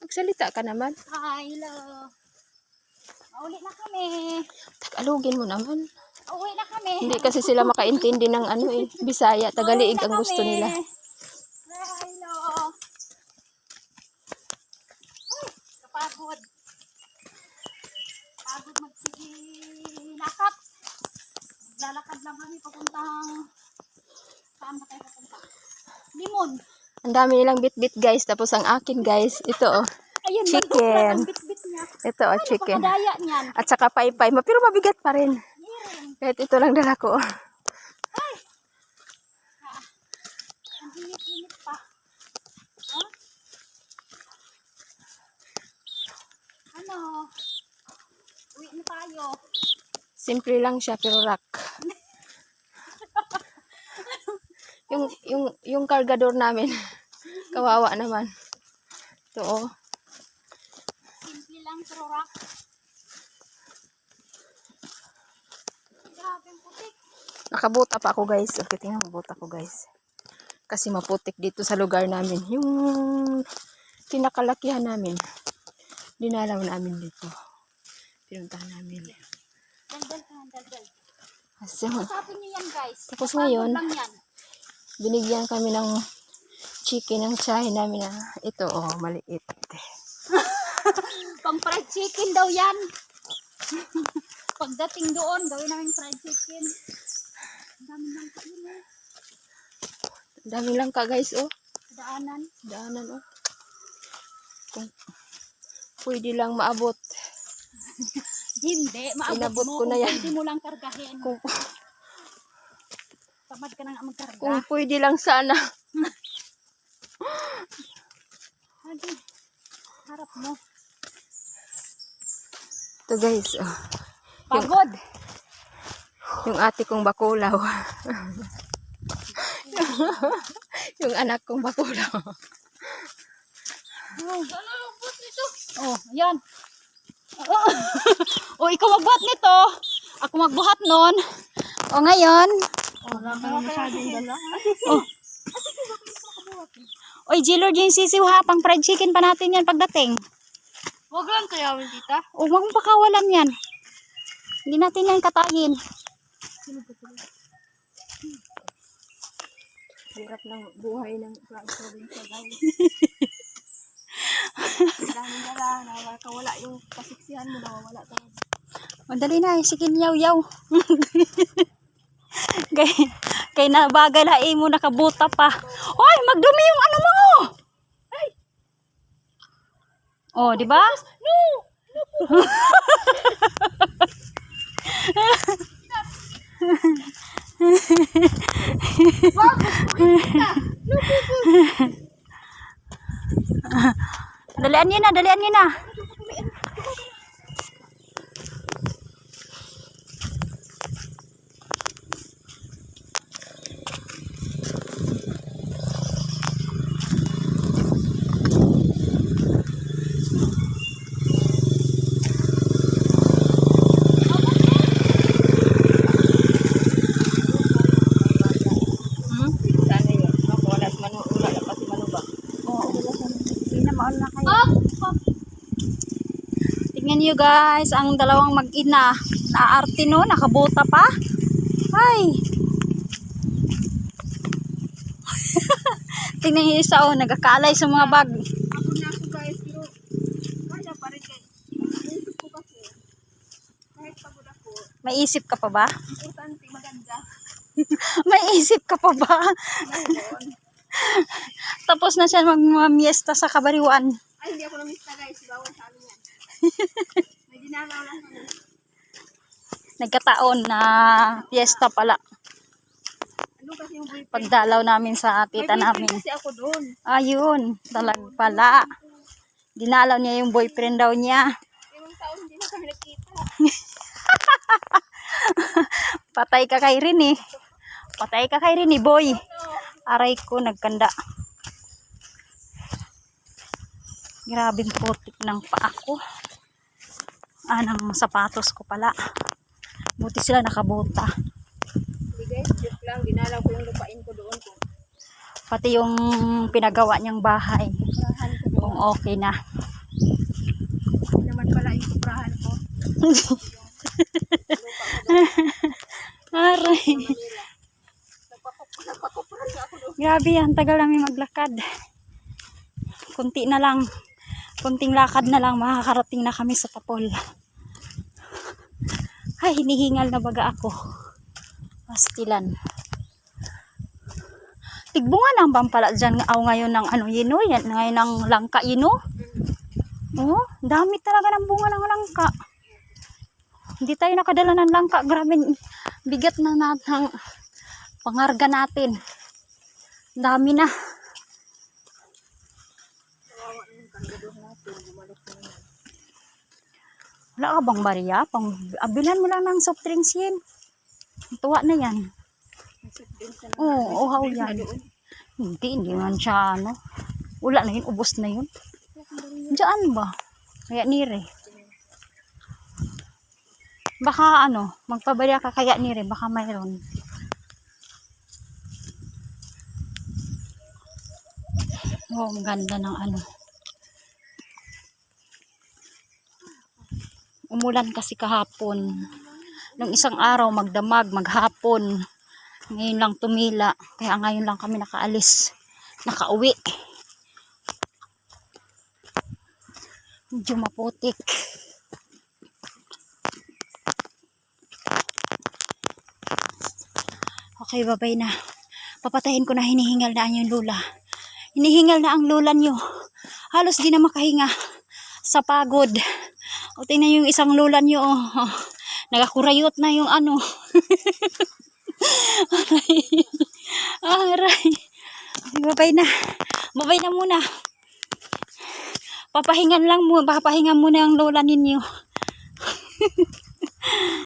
Magsalita ka naman. Hi, hello. Ulit na kami. Tagalogin mo naman. Uwi na kami. Hindi kasi sila makaintindi ng ano eh. Bisaya, Tagaliig ang gusto nila. Hello. Ay, kapagod. Pagod magsiginakap. Lalakad lang kami papuntang... Saan ba tayo papunta? Limon. Ang dami nilang bit-bit guys. Tapos ang akin guys, ito oh. Ayun, Chicken. bit-bit niya. Ito oh, chicken. Pakadaya niyan. At saka paypay. Pero mabigat pa rin. Kahit ito lang dala ko. Ay! Ang init-init pa. Huh? Ano? Uwi na tayo. Simple lang siya pero rock. yung kargador namin. Kawawa naman. Ito oh. Simple lang pero rock. Grabe ang putik. Nakabuta pa ako guys. Okay, tingnan mo buta ko guys. Kasi maputik dito sa lugar namin. Yung pinakalakihan namin. Dinalaw namin dito. Pinuntahan namin. Daldal. Kasi, Usapin niyo yan guys. Tapos Kapagod ngayon, lang yan. binigyan kami ng chicken ng tsahe namin na ito oh, maliit. Pang fried chicken daw yan. Pagdating doon, gawin namin fried chicken. Ang dami lang kain eh. Ang dami lang ka guys oh. Daanan. Daanan oh. Kung pwede lang maabot. Hindi, maabot Inabot mo. ko na yan. Pwede mo lang kargahin. Kung, Tamad ka na nga magkarga. kung pwede lang sana. Hadi, harap mo. Ito guys oh. Pagod. Yung ate kong bakulaw. Yung anak kong bakulaw. Oh, yan. Oh, ikaw magbuhat nito. Ako magbuhat nun. O ngayon. Oh. Oy, G-Lord yung sisiw ha. Pang fried chicken pa natin yan pagdating. Wag lang kaya, tita. O, wag mong pakawalan yan. Hindi natin yan katayin. Hirap ng buhay ng province guys. Dami na nawawala yung pasiksihan mo, nawawala talaga. Madali na, sige yaw-yaw. kay nabagal hain mo nakabuta pa. Hoy, magdumi yung ano mo. Ay. Oh, di ba? No. Dalian niyo na. Sana yun. Wala pa si Manuba. Hindi na maon na kayo. Tingnan niyo guys, ang dalawang mag-ina. Naaarte no, nakabuta pa. Ay. Tingnan niyo isa oh, nagkakalay sa mga bag. Ako na ako guys, pero wala pa rin kayo. Naisip ko kasi, kahit pagod ako, May isip ka pa ba? importante maganda. May isip ka pa ba? Tapos na siya magmamiesta sa Kabariwan. Ay, hindi ako namista guys. Bawal sa amin yan. May dinalaw lang kami. Nagkataon na fiesta pala. Ano kasi yung boyfriend? Pagdalaw namin sa tita May namin. boyfriend kasi ako doon. Ayun, talag pala. Dinalaw niya yung boyfriend daw niya. Ibang taon hindi na kami nakita. Patay ka kay Rini. Patay ka kay Rini, boy. Aray ko, nagkanda. Grabing putik ng paa ko. Ng sapatos ko pala. Buti sila nakabuta. Hindi guys, joke lang. Dinalaw ko yung lupain ko doon. Pati yung pinagawa niyang bahay. Kung Kung okay na. pala yung kuprahan ko. Aray. Nagpakupra niya ako doon. Grabe yan, tagal namin maglakad. Kunti na lang. Kunting lakad na lang, makakarating na kami sa Tapol. Ay, hinihingal na baga ako. Pastilan. Tigbunga na ang pala dyan ngayon ng ano yino, yan, ngayon ng langka yino. Oh, dami talaga ng bunga ng langka. Hindi tayo nakadala ng langka. Grabe, bigat na natin pangarga natin. Dami na. Wala ka bang barya? Abilan mo lang ng soft drinks yan. Tuwa na yan. Oo, uhaw yan. Hindi man siya ano. Wala na yun, ubos na yun. Diyan ba? Kaya nire. Baka ano, magpabarya ka kaya nire, baka mayroon. Oh, ang ganda ng ano. Umulan kasi kahapon. Nung isang araw magdamag, maghapon. Ngayon lang tumila. Kaya ngayon lang kami nakaalis. Nakauwi. Medyo maputik. Okay, babay na. Papatayin ko na, hinihingal na yung lula. Hinihingal na ang lula nyo. Halos di na makahinga sa pagod. O tingnan yung isang lula nyo. Oh. Nagakurayot na yung ano. Aray. Aray. Babay na. Babay na muna. Papahingan muna ang lula ninyo.